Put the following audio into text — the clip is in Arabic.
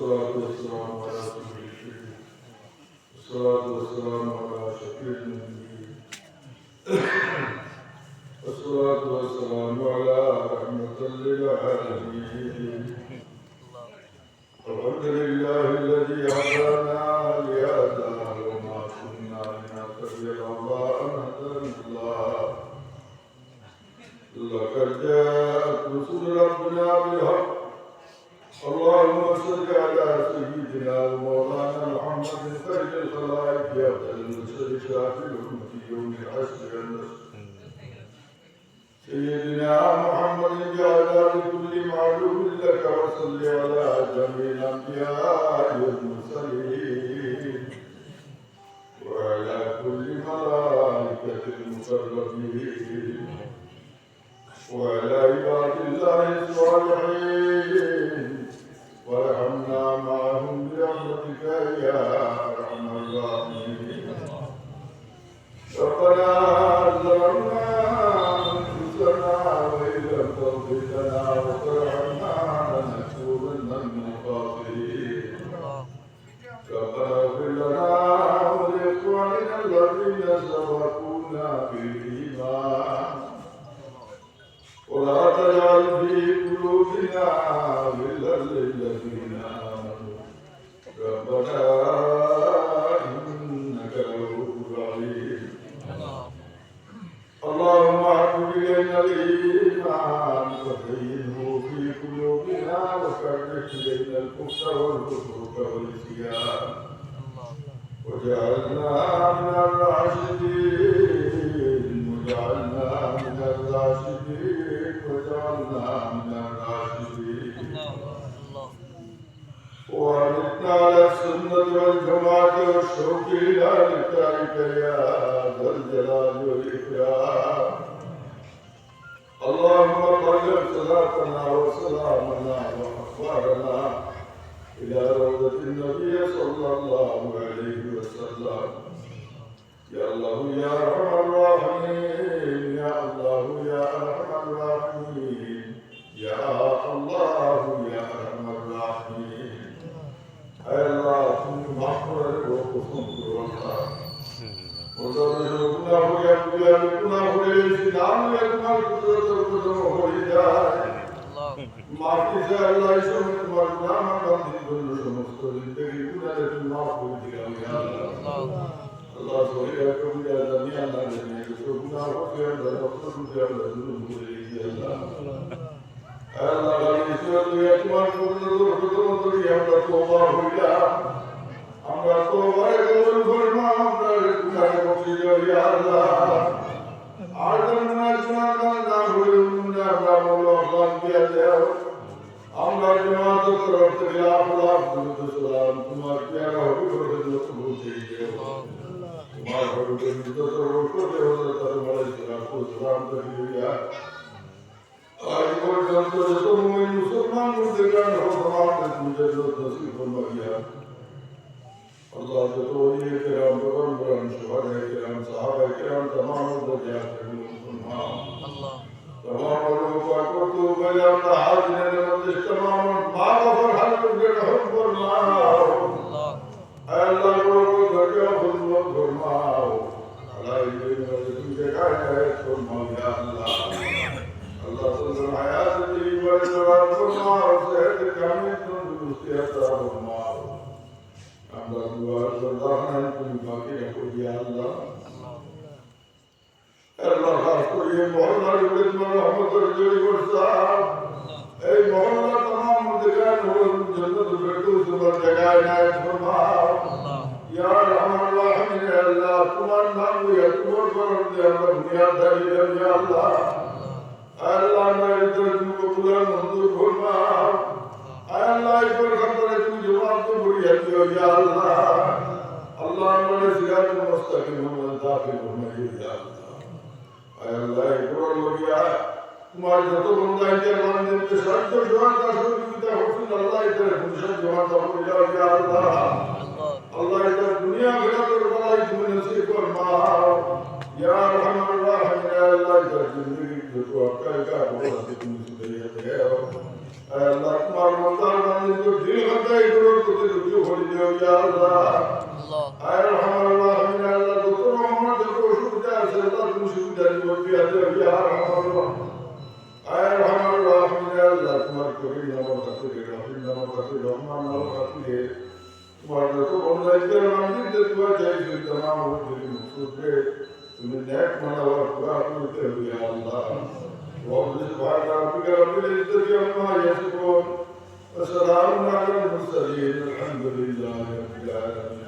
والصلاة والسلام على رسول الله والصلاة والسلام على شفيع المؤمنين والصلاة والسلام على رحمة للعالمين الحمد لله الذي هدانا لهذا وما كنا لنهتدي لولا أن هدانا الله لقد جاءت رسل ربنا بالحق اللهم صل على سيدنا ومولانا محمد خير الخلائق يا أفضل المرسل شافي الأمة يوم الحشر والنصر سيدنا محمد جعل لكل معلوم لك وصل على جميع الأنبياء والمرسلين وعلى كل ملائكة المقربين وعلى عباد الله الصالحين وارحمنا معهم برحمتك يا ارحم الراحمين ربنا ظلمنا انفسنا وان لم تغفر لنا وترحمنا لنكونن من الخاسرين ربنا اغفر لنا ولاخواننا الذين سبقونا بالايمان ولا تجعل في قلوبنا غلا للذين آمنوا ربنا إنك رؤوف رحيم اللهم احبب إلينا الإيمان وزينه في قلوبنا وكره إلينا الكفر والفسوق والعصيان وجعلنا من الراشدين وجعلنا من الراشدين وجعلنا من الراشدين وأمتنا على السنة والجماعة والشوق إلى لقائك يا ذا الجلال والإكرام اللهم بلغ صلاتنا وسلامنا وأخبارنا إلى روضة النبي صلى الله عليه وسلم يا الله يا أرحم الراحمين يا الله يا أرحم الراحمين يا الله يا أرحم الراحمين أي الله كنت مغفورا وقسمت والله وضربنا ويا بكنا والإسلام يكمل قدرة القدر والهداية ما في شيء الله يسمى مرنا ما بندي كل مستقل تجيبنا للمعقول يا الله الله سبحانه وتعالى جميعا الذين يسرقنا وفيهم لنفسهم فيهم لذنوب يا الله الله غني سورة يتمان كل ذر يوم الله يا আমরা তো ওয়াইদুল ফরমা আমরা কুনার বকিল ইয়া আল্লাহ আদম নাজনা না হইল না রামুল আল্লাহ দিয়া দেও আমরা জমাত তরফ থেকে আল্লাহ দুরুদ সালাম তোমার প্যারা হবে করে লোক বলতে দেও তোমার হরকে দুরুদ করতে হলে তার মাঝে সালাম করিয়া আজ পর্যন্ত যত মুসলমান মুসলমান হওয়ার মুজদ্দিদ নসিব ফরমাইয়া الله تطوي كرام بغنبران شهداء كرام صحابة كرام تمام الدرجات الله تمام الوفاق وطوب يوم حاجنا لمدش تمام ما غفر حلق جرهم فرماو الله قولوا درجة خلوة فرماو على إبن ولكم جكاية فرماو يا الله الله صلى الحياة لي ولدوان فرماو سيد كامل تنبستيات فرماو আমরা দুয়ার করলাম তুমি বাকি রাখো ইয়া আল্লাহ আল্লাহ খাস করে মহল্লার উপরে রহমতের জড়ি করছা এই মহল্লা तमाम দোকান হল জান্নাত বেতু তোমার জায়গায় নাই ফরমাও ইয়া রহমান রাহিম আল্লাহ তোমার নাম নিয়ে তোমার করম দিয়ে আমরা দুনিয়া দাঁড়িয়ে ইয়া আল্লাহ আল্লাহ মেরে তুমি কবুল মঞ্জুর ফরমাও আল্লাহ ইবর খবরে তুমি জবাব তো বড়িয়া দিও ইয়া আল্লাহ আল্লাহ আমাদের সিরাত মুস্তাকিম ওয়া দাখিল ইয়া আল্লাহ আল্লাহ ইবর বড়িয়া তোমার যত বন্ধা ইয়া বান্দাকে সাহায্য জবাব দাও সহযোগিতা হোসেন আল্লাহ ইবর খুশি জবাব দাও ইয়া আল্লাহ আল্লাহ ইবর দুনিয়া ঘরাতের বড়াই তুমি নসিব ফরমাও ইয়া রহমান রাহিম আল্লাহ ইবর জিন্দগি যত আকাল কা বড় তুমি সুবিধা দেও আল্লাহ তোমার মন্দার ইন্দু দিল হতাই গুরু তুতে দুটি হরি দেও ইয়া আল্লাহ আয় রহমান রাহিম আল্লাহ যত রহমান যত সুবিধা আছে আল্লাহ তুমি সুবিধা দিও ইয়া রহমান আয় রহমান রাহিম আল্লাহ তোমার করিম নাম খাতিরে রহিম নাম খাতিরে রহমান নাম খাতিরে তোমার যত বন্দাইদের মন্দির তোমার চাইছে तमाम ওদের মুসুদে তুমি নেক মানাওয়ার পুরা করতে হবে ইয়া আল্লাহ ওয়াবিল ভাগা বিগা বিল ইজ্জতি আম্মা ইয়াসিফুন ওয়া সালামুন আলাল মুরসালিন আলহামদুলিল্লাহি রাব্বিল আলামিন